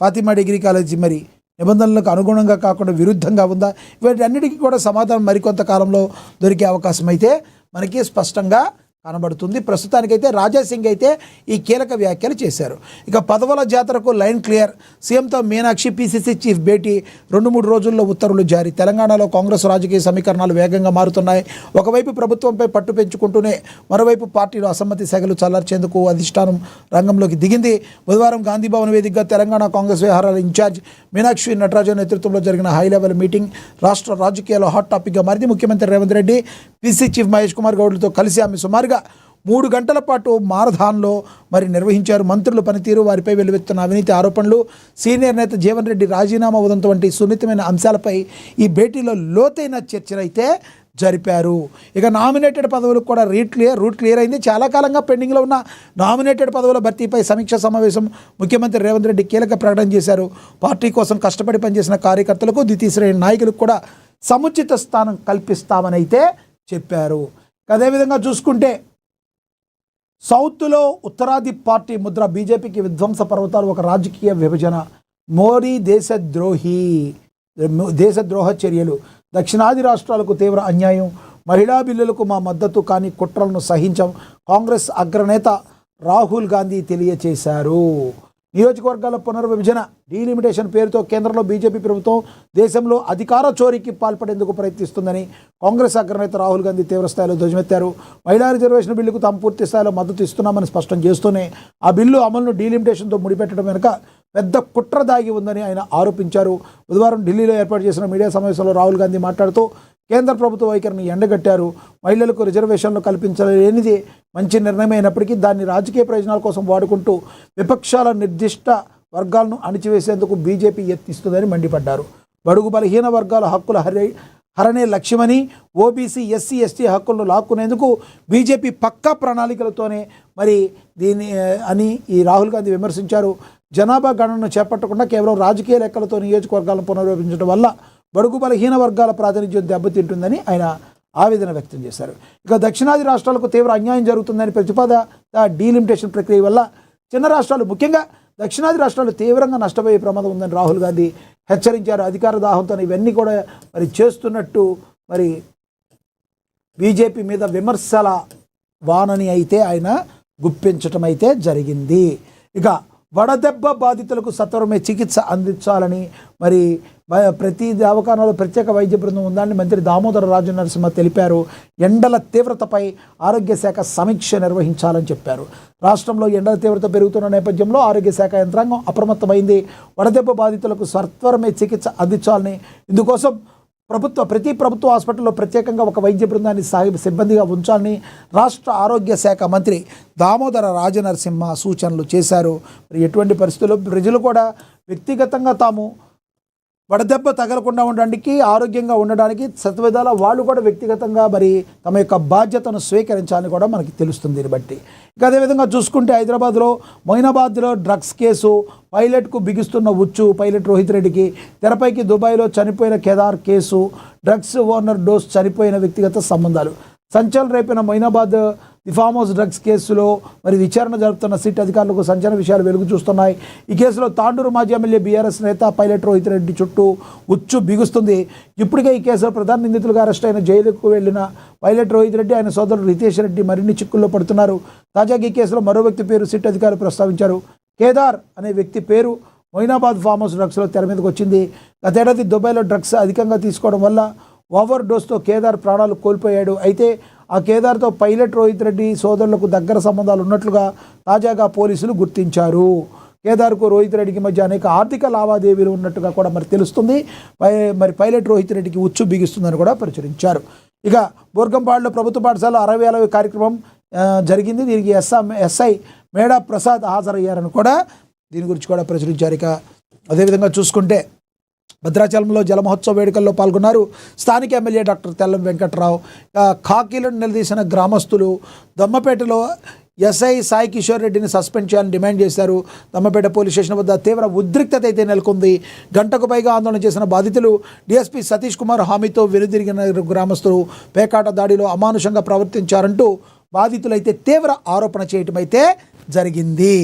ఫాతిమా డిగ్రీ కాలేజీ మరి నిబంధనలకు అనుగుణంగా కాకుండా విరుద్ధంగా ఉందా? వీటన్నిటికీ కూడా సమాధానం మరికొంత కాలంలో దొరికే అవకాశం అయితే మనకి స్పష్టంగా కనబడుతుంది. ప్రస్తుతానికైతే రాజాసింగ్ అయితే ఈ కీలక వ్యాఖ్యలు చేశారు. ఇక పదవుల జాతరకు లైన్ క్లియర్. సీఎంతో మీనాక్షి పీసీసీ చీఫ్ భేటీ 2-3 రోజుల్లో ఉత్తర్వులు జారీ. తెలంగాణలో కాంగ్రెస్ రాజకీయ సమీకరణాలు వేగంగా మారుతున్నాయి. ఒకవైపు ప్రభుత్వంపై పట్టు పెంచుకుంటూనే మరోవైపు పార్టీలో అసమ్మతి సెగలు చల్లార్చేందుకు అధిష్టానం రంగంలోకి దిగింది. బుధవారం గాంధీభవన్ వేదికగా తెలంగాణ కాంగ్రెస్ వ్యవహారాల ఇన్ఛార్జ్ మీనాక్షి నటరాజన్ నేతృత్వంలో జరిగిన హై లెవెల్ మీటింగ్ రాష్ట్ర రాజకీయాల్లో హాట్ టాపిక్గా మారింది. ముఖ్యమంత్రి రేవంత్ రెడ్డి పీసీ చీఫ్ మహేష్ కుమార్ గౌడ్లతో కలిసి ఆమె సుమారుగా 3 గంటల పాటు మారథాన్లో మరి నిర్వహించారు. మంత్రుల పనితీరు, వారిపై వెలువెత్తున్న అవినీతి ఆరోపణలు, సీనియర్ నేత జీవన్ రెడ్డి రాజీనామా ఉదంతం వంటి సున్నితమైన అంశాలపై ఈ భేటీలో లోతైన చర్చలైతే జరిపారు. ఇక నామినేటెడ్ పదవులకు కూడా రూట్ క్లియర్ అయింది. చాలా కాలంగా పెండింగ్లో ఉన్న నామినేటెడ్ పదవుల భర్తీపై సమీక్షా సమావేశం ముఖ్యమంత్రి రేవంత్ రెడ్డి కీలక ప్రకటన చేశారు. పార్టీ కోసం కష్టపడి పనిచేసిన కార్యకర్తలకు, ద్వితీయ శ్రేణి నాయకులకు కూడా సముచిత స్థానం కల్పిస్తామని అయితే చెప్పారు. అదేవిధంగా చూసుకుంటే సౌత్లో ఉత్తరాది పార్టీ ముద్ర. బీజేపీకి విధ్వంస పర్వతాలు, ఒక రాజకీయ విభజన, మోడీ దేశద్రోహ చర్యలు, దక్షిణాది రాష్ట్రాలకు తీవ్ర అన్యాయం, మహిళా బిల్లులకు మా మద్దతు కానీ కుట్రలను సహించం, కాంగ్రెస్ అగ్రనేత రాహుల్ గాంధీ తెలియచేశారు. నియోజకవర్గాల పునర్విభజన, డీలిమిటేషన్ పేరుతో కేంద్రంలో బీజేపీ ప్రభుత్వం దేశంలో అధికార చోరీకి పాల్పడేందుకు ప్రయత్నిస్తుందని కాంగ్రెస్ అగ్రనేత రాహుల్ గాంధీ తీవ్రస్థాయిలో ధ్వజమెత్తారు. మహిళా రిజర్వేషన్ బిల్లుకు తాము పూర్తి స్థాయిలో మద్దతు ఇస్తున్నామని స్పష్టం చేస్తూనే ఆ బిల్లు అమలును డీలిమిటేషన్తో ముడిపెట్టడం వెనుక పెద్ద కుట్ర దాగి ఉందని ఆయన ఆరోపించారు. బుధవారం ఢిల్లీలో ఏర్పాటు చేసిన మీడియా సమావేశంలో రాహుల్ గాంధీ మాట్లాడుతూ కేంద్ర ప్రభుత్వ వైఖరిని ఎండగట్టారు. మహిళలకు రిజర్వేషన్లు కల్పించలేనిది మంచి నిర్ణయం అయినప్పటికీ దాన్ని రాజకీయ ప్రయోజనాల కోసం వాడుకుంటూ విపక్షాల నిర్దిష్ట వర్గాలను అణిచివేసేందుకు బీజేపీ యత్నిస్తుందని మండిపడ్డారు. బడుగు బలహీన వర్గాల హక్కుల హరణే లక్ష్యమని, ఓబీసీ, ఎస్సీ, ఎస్టీ హక్కులను లాక్కునేందుకు బీజేపీ పక్కా ప్రణాళికలతోనే మరి దీన్ని అని ఈ రాహుల్ గాంధీ విమర్శించారు. జనాభా గణనను చేపట్టకుండా కేవలం రాజకీయ లెక్కలతో నియోజకవర్గాలను పునర్విభజించడం వల్ల బడుగు బలహీన వర్గాల ప్రాతినిధ్యం దెబ్బతింటుందని ఆయన ఆవేదన వ్యక్తం చేశారు. ఇక దక్షిణాది రాష్ట్రాలకు తీవ్ర అన్యాయం జరుగుతుందని ప్రతిపాద డీలిమిటేషన్ ప్రక్రియ వల్ల చిన్న రాష్ట్రాలు, ముఖ్యంగా దక్షిణాది రాష్ట్రాలు తీవ్రంగా నష్టపోయే ప్రమాదం ఉందని రాహుల్ గాంధీ హెచ్చరించారు. అధికార దాహంతో ఇవన్నీ కూడా మరి చేస్తున్నట్టు మరి బీజేపీ మీద విమర్శల వానని అయితే ఆయన గుప్పించటం అయితే జరిగింది. ఇక వడదెబ్బ బాధితులకు సత్వరమే చికిత్స అందించాలని మరి ప్రతి దవాఖానాలో ప్రత్యేక వైద్య బృందం ఉందని మంత్రి దామోదర రాజనరసింహ తెలిపారు. ఎండల తీవ్రతపై ఆరోగ్య శాఖ సమీక్ష నిర్వహించాలని చెప్పారు. రాష్ట్రంలో ఎండల తీవ్రత పెరుగుతున్న నేపథ్యంలో ఆరోగ్య శాఖ యంత్రాంగం అప్రమత్తమైంది. వడదెబ్బ బాధితులకు సత్వరమే చికిత్స అందించాలని, ఇందుకోసం ప్రతి ప్రభుత్వ హాస్పిటల్లో ప్రత్యేకంగా ఒక వైద్య బృందాన్ని సిబ్బందిగా ఉంచాలని రాష్ట్ర ఆరోగ్య శాఖ మంత్రి దామోదర రాజనరసింహ సూచనలు చేశారు. మరి ఎటువంటి పరిస్థితుల్లో ప్రజలు కూడా వ్యక్తిగతంగా తాము వడదెబ్బ తగలకుండా ఉండడానికి, ఆరోగ్యంగా ఉండడానికి సత్విధాల వాళ్ళు కూడా వ్యక్తిగతంగా మరి తమ యొక్క బాధ్యతను స్వీకరించాలని కూడా మనకి తెలుస్తుంది. దీన్ని బట్టి ఇక అదేవిధంగా చూసుకుంటే హైదరాబాద్లో మొయినాబాద్లో డ్రగ్స్ కేసు, పైలట్కు బిగిస్తున్న ఉచ్చు. పైలట్ రోహిత్ రెడ్డికి తెరపైకి దుబాయ్లో చనిపోయిన Kedar case, drugs owner dose చనిపోయిన వ్యక్తిగత సంబంధాలు. సంచలనం రేపిన Moinabad the farm house drugs కేసులో మరి విచారణ జరుపుతున్న సిట్ అధికారులకు సంచలన విషయాలు వెలుగు చూస్తున్నాయి. ఈ కేసులో తాండూరు మాజీ ఎమ్మెల్యే బీఆర్ఎస్ నేత పైలట్ రోహిత్ రెడ్డి చుట్టూ ఉచ్చు బిగుస్తుంది. ఇప్పటికే ఈ కేసులో ప్రధాన నిందితులుగా అరెస్ట్ అయిన జైలుకు వెళ్లిన పైలట్ రోహిత్ రెడ్డి, ఆయన సోదరుడు రితేష్ రెడ్డి మరిన్ని చిక్కుల్లో పడుతున్నారు. తాజాగా ఈ కేసులో మరో వ్యక్తి పేరు సిట్ అధికారులు ప్రస్తావించారు. కేదార్ అనే వ్యక్తి పేరు మొయినాబాద్ ఫామ్ హౌస్ డ్రగ్స్లో తెర మీదకి వచ్చింది. గతేడాది దుబాయ్లో డ్రగ్స్ అధికంగా తీసుకోవడం వల్ల ఓవర్ డోస్తో కేదార్ ప్రాణాలు కోల్పోయాడు. అయితే ఆ కేదార్తో పైలట్ రోహిత్ రెడ్డి సోదరులకు దగ్గర సంబంధాలు ఉన్నట్లుగా తాజాగా పోలీసులు గుర్తించారు. కేదార్కు రోహిత్ రెడ్డికి మధ్య అనేక ఆర్థిక లావాదేవీలు ఉన్నట్టుగా కూడా మరి తెలుస్తుంది. మరి పైలట్ రోహిత్ రెడ్డికి ఉచ్చు బిగిస్తుందని కూడా ప్రచురించారు. ఇక బోర్గంపాడులో ప్రభుత్వ పాఠశాల 60 కార్యక్రమం జరిగింది. దీనికి ఎస్ఐ మేడా ప్రసాద్ హాజరయ్యారని కూడా దీని గురించి కూడా ప్రచురించారు. ఇక అదేవిధంగా చూసుకుంటే భద్రాచలంలో జలమహోత్సవ వేడుకల్లో పాల్గొన్నారు స్థానిక ఎమ్మెల్యే డాక్టర్ తెల్లం వెంకట్రావు. ఖాకీలను నిలదీసిన గ్రామస్తులు దమ్మపేటలో ఎస్ఐ సాయి కిషోర్ రెడ్డిని సస్పెండ్ చేయాలని డిమాండ్ చేశారు. దమ్మపేట పోలీస్ స్టేషన్ వద్ద తీవ్ర ఉద్రిక్తత అయితే నెలకొంది. గంటకు పైగా ఆందోళన చేసిన బాధితులు డిఎస్పీ సతీష్ కుమార్ హామీతో వెనుదిరిగిన గ్రామస్తులు పేకాట దాడిలో అమానుషంగా ప్రవర్తించారంటూ బాధితులైతే తీవ్ర ఆరోపణ చేయటం అయితే జరిగింది.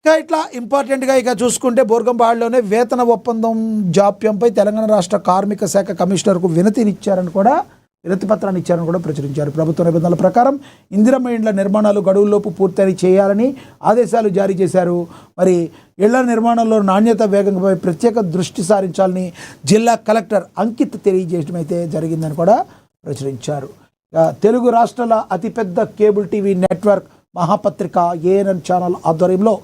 ఇక ఇట్లా ఇంపార్టెంట్గా ఇక చూసుకుంటే బోర్గంపాడులోనే వేతన ఒప్పందం జాప్యంపై తెలంగాణ రాష్ట్ర కార్మిక శాఖ కమిషనర్కు వినతి పత్రాన్ని ఇచ్చారని కూడా ప్రచురించారు. ప్రభుత్వ నిబంధనల ప్రకారం ఇందిరమ్మ ఇండ్ల నిర్మాణాలు గడువుల్లోపు పూర్తి చేయాలని ఆదేశాలు జారీ చేశారు. మరి ఇళ్ల నిర్మాణంలో నాణ్యత వేగంపై ప్రత్యేక దృష్టి సారించాలని జిల్లా కలెక్టర్ అంకిత్ తెలియజేయడం అయితే జరిగిందని కూడా ప్రచురించారు. తెలుగు రాష్ట్రాల అతిపెద్ద కేబుల్ టీవీ నెట్వర్క్ మహాపత్రిక ఏఎన్ఎన్ ఛానల్ ఆధ్వర్యంలో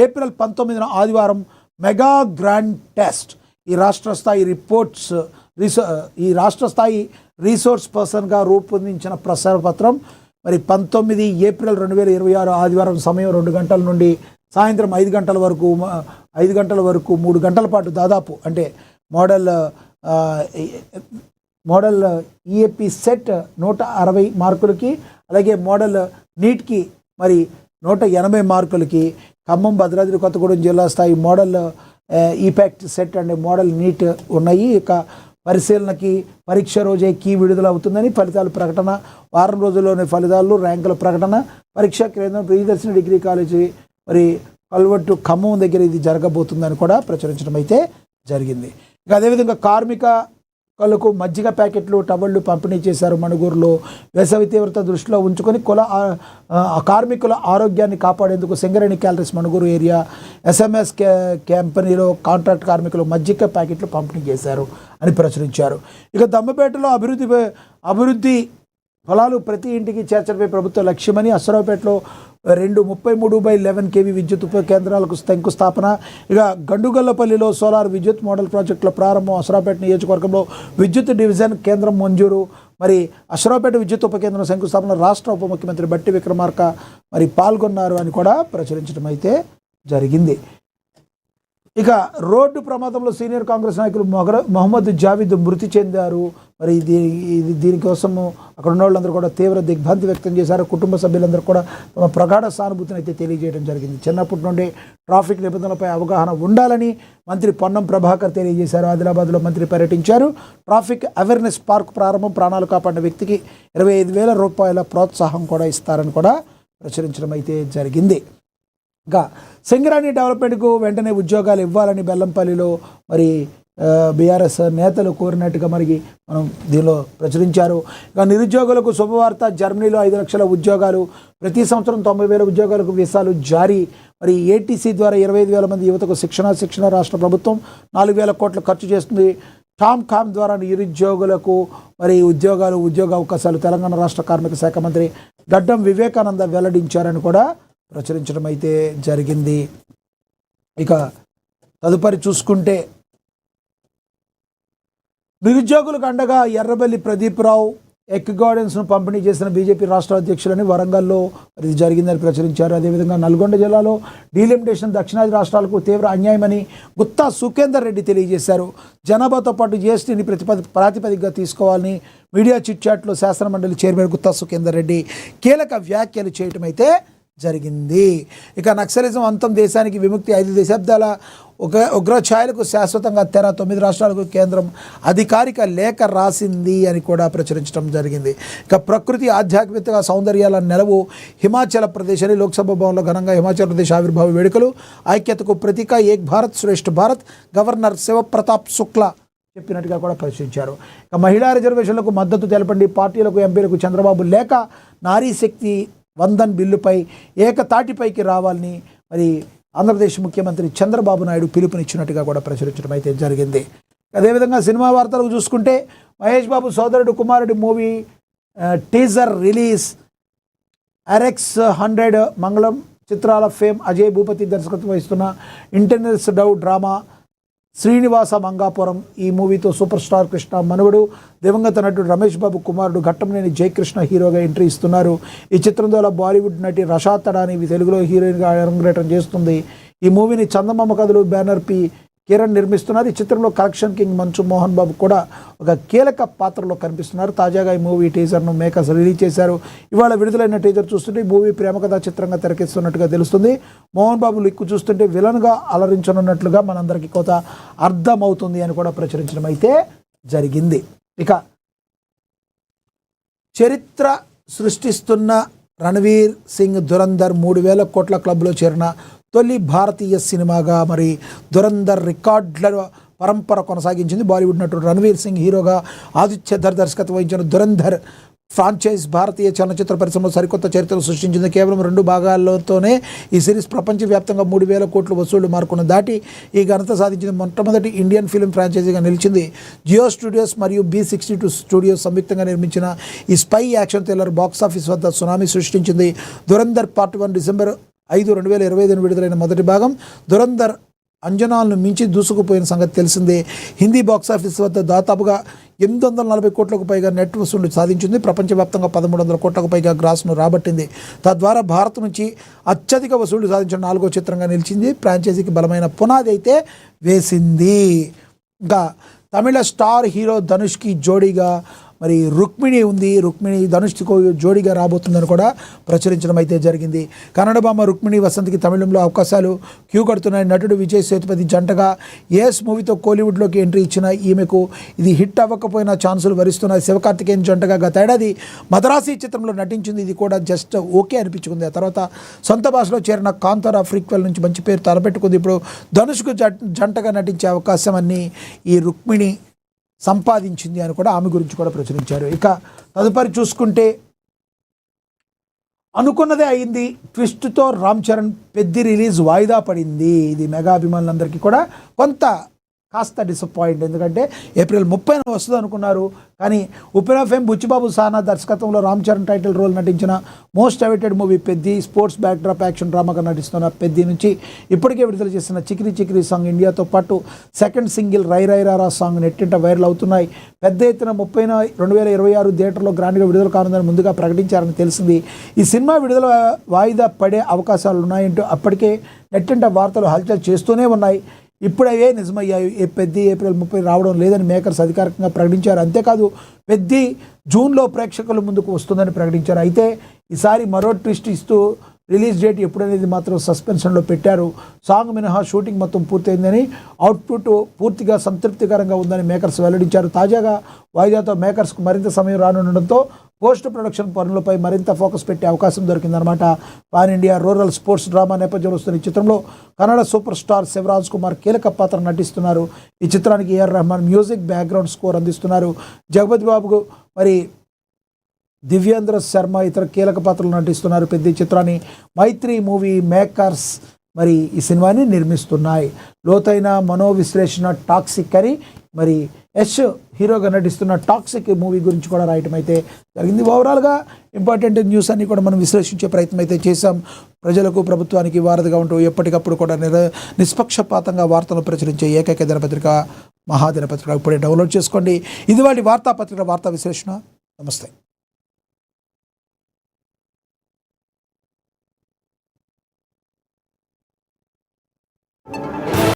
ఏప్రిల్ 19న ఆదివారం మెగా గ్రాండ్ టెస్ట్ ఈ రాష్ట్ర స్థాయి రీసోర్స్ పర్సన్గా రూపొందించిన ప్రసార పత్రం మరి 19 ఏప్రిల్ 2026 ఆదివారం సమయం 2 గంటల నుండి సాయంత్రం 5 గంటల వరకు 3 గంటల పాటు దాదాపు అంటే మోడల్ ఈఏపీ సెట్ 160 మార్కులకి, అలాగే మోడల్ నీట్కి మరి 180 మార్కులకి, ఖమ్మం భద్రాద్రి కొత్తగూడెం జిల్లా స్థాయి మోడల్ ఈపాక్ట్ సెట్ అండ్ మోడల్ నీట్ ఉన్నాయి. ఇక పరిశీలనకి పరీక్ష రోజే కీ విడుదల అవుతుందని, ఫలితాల ప్రకటన వారం రోజుల్లోనే ఫలితాలు ర్యాంకుల ప్రకటన, పరీక్షా కేంద్రం ప్రియదర్శిని డిగ్రీ కాలేజీ మరి కల్వట్టు ఖమ్మం దగ్గర ఇది జరగబోతుందని కూడా ప్రచురించడం అయితే జరిగింది. ఇక అదేవిధంగా కార్మికులకు మజ్జిగ ప్యాకెట్లు టవళ్లు పంపిణీ చేశారు మణుగూరులో. వేసవి తీవ్రత దృష్టిలో ఉంచుకొని కార్మికుల ఆరోగ్యాన్ని కాపాడేందుకు Singareni calories Manuguru area SMS కంపెనీలో కాంట్రాక్ట్ కార్మికులు మజ్జిగ ప్యాకెట్లు పంపిణీ చేశారు అని ప్రచురించారు. ఇక దమ్మపేటలో అభివృద్ధి ఫలాలు ప్రతి ఇంటికి చేర్చడమే ప్రభుత్వ లక్ష్యమని అశ్వరావుపేటలో 33/11 kV విద్యుత్ ఉప కేంద్రాలకు శంకుస్థాపన. ఇక గండుగొల్లపల్లిలో సోలార్ విద్యుత్ మోడల్ ప్రాజెక్టుల ప్రారంభం. అశ్వరావుపేట నియోజకవర్గంలో విద్యుత్ డివిజన్ కేంద్రం మంజూరు. మరి అశ్వరావుపేట విద్యుత్ ఉప కేంద్రం శంకుస్థాపన రాష్ట్ర ఉప ముఖ్యమంత్రి బట్టి విక్రమార్క మరి పాల్గొన్నారు అని కూడా ప్రచురించడం అయితే జరిగింది. ఇక రోడ్డు ప్రమాదంలో సీనియర్ కాంగ్రెస్ నాయకులు మొహమ్మద్ జావీద్ మృతి చెందారు. మరి దీనికోసము అక్కడ ఉన్న వాళ్ళందరూ కూడా తీవ్ర దిగ్భ్రాంతి వ్యక్తం చేశారు. కుటుంబ సభ్యులందరూ కూడా తమ ప్రగాఢ సానుభూతిని అయితే తెలియజేయడం జరిగింది. చిన్నప్పటి నుండి ట్రాఫిక్ నిబంధనలపై అవగాహన ఉండాలని మంత్రి పొన్నం ప్రభాకర్ తెలియజేశారు. ఆదిలాబాద్లో మంత్రి పర్యటించారు. ట్రాఫిక్ అవేర్నెస్ పార్క్ ప్రారంభం, ప్రాణాలు కాపాడిన వ్యక్తికి 25,000 రూపాయల ప్రోత్సాహం కూడా ఇస్తారని కూడా ప్రచురించడం అయితే జరిగింది. ఇంకా సింగరేణి డెవలప్మెంట్కు వెంటనే ఉద్యోగాలు ఇవ్వాలని బెల్లంపల్లిలో మరి బీఆర్ఎస్ నేతలు కోరినట్టుగా మరి మనం దీనిలో ప్రచురించారు. ఇక నిరుద్యోగులకు శుభవార్త, జర్మనీలో 5 లక్షల ఉద్యోగాలు, ప్రతి సంవత్సరం 90,000 ఉద్యోగాలకు వీసాలు జారీ. మరి ఏటీసీ ద్వారా 25,000 మంది యువతకు శిక్షణ రాష్ట్ర ప్రభుత్వం 4,000 కోట్లు ఖర్చు చేస్తుంది. టామ్ ద్వారా నిరుద్యోగులకు మరి ఉద్యోగ అవకాశాలు తెలంగాణ రాష్ట్ర కార్మిక శాఖ మంత్రి గడ్డం వివేకానంద వెల్లడించారని కూడా ప్రచురించడం అయితే జరిగింది. ఇక తదుపరి చూసుకుంటే నిరుద్యోగులకు అండగా ఎర్రబెల్లి ప్రదీప్రావు ఎగ్ గార్డెన్స్ను పంపిణీ చేసిన బీజేపీ రాష్ట్ర అధ్యక్షులని వరంగల్లో ఇది జరిగిందని ప్రచురించారు. అదేవిధంగా నల్గొండ జిల్లాలో డీలిమిటేషన్ దక్షిణాది రాష్ట్రాలకు తీవ్ర అన్యాయమని గుత్తా సుఖేందర్ రెడ్డి తెలియజేశారు. జనాభాతో పాటు జీఎస్టీని ప్రాతిపదికగా తీసుకోవాలని మీడియా చిట్చాట్లో శాసనమండలి చైర్మన్ గుత్తా సుఖేందర్ రెడ్డి కీలక వ్యాఖ్యలు చేయటం అయితే జరిగింది. ఇక నక్సలిజం అంతం, దేశానికి విముక్తి, 5 దశాబ్దాల ఉగ్రఛాయలకు శాశ్వతంగా తెర, 9 రాష్ట్రాలకు కేంద్రం అధికారిక లేఖ రాసింది అని కూడా ప్రచురించడం జరిగింది. ఇక ప్రకృతి ఆధ్యాత్మిక సౌందర్యాల నెలవు హిమాచల్ ప్రదేశ్ అని లోక్సభ భవన్లో ఘనంగా హిమాచల్ ప్రదేశ్ ఆవిర్భావ వేడుకలు, ఐక్యతకు ప్రతీక ఏక్ భారత్ శ్రేష్ఠ భారత్ గవర్నర్ శివప్రతాప్ శుక్లా చెప్పినట్టుగా కూడా ప్రచురించారు. ఇక మహిళా రిజర్వేషన్లకు మద్దతు తెలపండి, పార్టీలకు ఎంపీలకు చంద్రబాబు లేఖ, నారీ శక్తి వందన్ బిల్లుపై ఏకతాటిపైకి రావాలని మరి ఆంధ్రప్రదేశ్ ముఖ్యమంత్రి చంద్రబాబు నాయుడు పిలుపునిచ్చినట్టుగా కూడా ప్రచురించడం అయితే జరిగింది. అదేవిధంగా సినిమా వార్తలకు చూసుకుంటే మహేష్ బాబు సోదరుడు కుమారుడి మూవీ టీజర్ రిలీజ్. RX 100 మంగళం చిత్రాల ఫేమ్ అజయ్ భూపతి దర్శకత్వం వహిస్తున్న ఇంటర్నెట్స్ డౌ డ్రామా శ్రీనివాస మంగాపురం. ఈ మూవీతో సూపర్ స్టార్ కృష్ణ మనవడు దివంగత నటుడు రమేష్ బాబు కుమారుడు ఘట్టంనేని జయకృష్ణ హీరోగా ఎంట్రీ ఇస్తున్నారు. ఈ చిత్రం ద్వారా బాలీవుడ్ నటి రషా తడాని తెలుగులో హీరోయిన్గా అరంగేట్రం చేస్తుంది. ఈ మూవీని చందమామ కథలు బ్యానర్ పి కిరణ్ నిర్మిస్తున్నారు. ఈ చిత్రంలో కలెక్షన్ కింగ్ మంచు మోహన్ బాబు కూడా ఒక కీలక పాత్రలో కనిపిస్తున్నారు. తాజాగా ఈ మూవీ టీజర్ను మేకర్స్ రిలీజ్ చేశారు. ఇవాళ విడుదలైన టీజర్ చూస్తుంటే ఈ మూవీ ప్రేమ కథా చిత్రంగా తెరకెస్తున్నట్టుగా తెలుస్తుంది. మోహన్ బాబు లుక్ చూస్తుంటే విలన్గా అలరించనున్నట్లుగా మనందరికీ కొంత అర్థమవుతుంది అని కూడా ప్రచురించడం అయితే జరిగింది. ఇక చరిత్ర సృష్టిస్తున్న రణవీర్ సింగ్ దురంధర్ 3,000 కోట్ల క్లబ్లో చేరిన తొలి భారతీయ సినిమాగా మరి దురంధర్ రికార్డుల పరంపర కొనసాగించింది. బాలీవుడ్ నటుడు రణవీర్ సింగ్ హీరోగా ఆదిత్య ధర్ దర్శకత్వం వహించిన దురంధర్ ఫ్రాంచైజ్ భారతీయ చలనచిత్ర పరిశ్రమలో సరికొత్త చరిత్రను సృష్టించింది. కేవలం 2 భాగాలతోనే ఈ సిరీస్ ప్రపంచవ్యాప్తంగా 3,000 కోట్ల వసూళ్లు మార్కును దాటి ఈ ఘనత సాధించింది. మొట్టమొదటి ఇండియన్ ఫిల్మ్ ఫ్రాంచైజీగా నిలిచింది. జియో స్టూడియోస్ మరియు B62 స్టూడియోస్ సంయుక్తంగా నిర్మించిన ఈ స్పై యాక్షన్ థ్రిల్లర్ బాక్సాఫీస్ వద్ద సునామీ సృష్టించింది. దురంధర్ పార్ట్ 1 డిసెంబర్ 5, 2025 విడుదలైన మొదటి భాగం. దురంధర్ అంజనాలను మించి దూసుకుపోయిన సంగతి తెలిసిందే. హిందీ బాక్సాఫీస్ వద్ద దాదాపుగా 840 కోట్లకు పైగా నెట్ వసూళ్లు సాధించింది. ప్రపంచవ్యాప్తంగా 1,300 కోట్లకు పైగా గ్రాస్ను రాబట్టింది. తద్వారా భారత్ నుంచి అత్యధిక వసూళ్లు సాధించిన 4వ చిత్రంగా నిలిచింది. ఫ్రాంచైజీకి బలమైన పునాది అయితే వేసింది. ఇంకా తమిళ స్టార్ హీరో ధనుష్కి జోడీగా మరి రుక్మిణి ఉంది. రుక్మిణి ధనుష్కు జోడీగా రాబోతుందని కూడా ప్రచురించడం అయితే జరిగింది. కన్నడ భామ రుక్మిణి వసంత్కి తమిళంలో అవకాశాలు క్యూ కడుతున్నాయి. నటుడు విజయ్ సేతుపతి జంటగా ఏఎస్ మూవీతో కోలీవుడ్లోకి ఎంట్రీ ఇచ్చిన ఈమెకు ఇది హిట్ అవ్వకపోయినా ఛాన్సులు వరిస్తున్నాయి. శివకార్తికేయన్ జంటగా గత ఏడాది మదరాసి చిత్రంలో నటించింది. ఇది కూడా జస్ట్ ఓకే అనిపించుకుంది. ఆ తర్వాత సొంత భాషలో చేరిన కాంతారా ఫ్రీక్వెల్ నుంచి మంచి పేరు తలపెట్టుకుంది. ఇప్పుడు ధనుష్కు జంటగా నటించే అవకాశం అన్ని ఈ రుక్మిణి సంపాదించింది అని కూడా ఆమె గురించి కూడా ప్రచురించారు. ఇక తదుపరి చూసుకుంటే అనుకున్నదే అయింది. ట్విస్ట్తో రామ్ చరణ్ పెద్ది రిలీజ్ వాయిదా పడింది. ఇది మెగా అభిమానులందరికీ కూడా కొంత కాస్త డిసప్పాయింట్. ఎందుకంటే ఏప్రిల్ 30న వస్తుంది అనుకున్నారు. కానీ ఉపెన్ ఫేమ్ బుచ్చిబాబు సానా దర్శకత్వంలో రామ్ చరణ్ టైటిల్ రోల్ నటించిన most awaited movie Peddi sports backdrop action డ్రామాగా నటిస్తున్న పెద్ది నుంచి ఇప్పటికే విడుదల చేసిన చికిరి చికిరి సాంగ్ ఇండియాతో పాటు సెకండ్ సింగిల్ రై రై రారా సాంగ్ నెట్టింట వైరల్ అవుతున్నాయి. పెద్ద ఎత్తున 30న 2026 థియేటర్లో గ్రాండ్గా విడుదల కానుందని ముందుగా ప్రకటించారని తెలిసింది. ఈ సినిమా విడుదల వాయిదా పడే అవకాశాలు ఉన్నాయంటూ అప్పటికే నెట్టింట వార్తలు హల్చల్ చేస్తూనే ఉన్నాయి. ఇప్పుడు అవే నిజమయ్యాయి. పెద్ది ఏప్రిల్ 30 రావడం లేదని మేకర్స్ అధికారికంగా ప్రకటించారు. అంతేకాదు పెద్ది జూన్లో ప్రేక్షకుల ముందుకు వస్తుందని ప్రకటించారు. అయితే ఈసారి మరో ట్విస్ట్ ఇస్తూ రిలీజ్ డేట్ ఎప్పుడనేది మాత్రం సస్పెన్షన్లో పెట్టారు. సాంగ్ మినహా షూటింగ్ మొత్తం పూర్తయిందని, అవుట్పుట్ పూర్తిగా సంతృప్తికరంగా ఉందని మేకర్స్ వెల్లడించారు. తాజాగా వాయిదాతో మేకర్స్కు మరింత సమయం రానుండడంతో పోస్ట్ ప్రొడక్షన్ పనులపై మరింత ఫోకస్ పెట్టే అవకాశం దొరికిందనమాట. Pan India rural sports drama నేపథ్యంలో వస్తున్న ఈ చిత్రంలో కన్నడ సూపర్ స్టార్ శివరాజ్ కుమార్ కీలక పాత్ర నటిస్తున్నారు. ఈ చిత్రానికి AR Rahman music background score అందిస్తున్నారు. జగపతి బాబుకు మరి దివ్యేంద్ర శర్మ ఇతర కీలక పాత్రలు నటిస్తున్నారు. పెద్ద చిత్రాన్ని మైత్రి మూవీ మేకర్స్ మరి ఈ సినిమాని నిర్మిస్తున్నాయి. లోతైన మనోవిశ్లేషణ టాక్సిక్ అని మరి యశ్ హీరోగా నటిస్తున్న టాక్సిక్ మూవీ గురించి కూడా రాయటం అయితే జరిగింది. ఓవరాల్గా ఇంపార్టెంట్ న్యూస్ అన్ని కూడా మనం విశ్లేషించే ప్రయత్నం అయితే చేశాం. ప్రజలకు ప్రభుత్వానికి వారధిగా ఉంటూ ఎప్పటికప్పుడు కూడా నిష్పక్షపాతంగా వార్తలు ప్రచురించే ఏకైక దినపత్రిక మహాదినపత్రిక. ఇప్పుడే డౌన్లోడ్ చేసుకోండి. ఇది వాటి వార్తాపత్రిక వార్తా విశ్లేషణ. నమస్తే.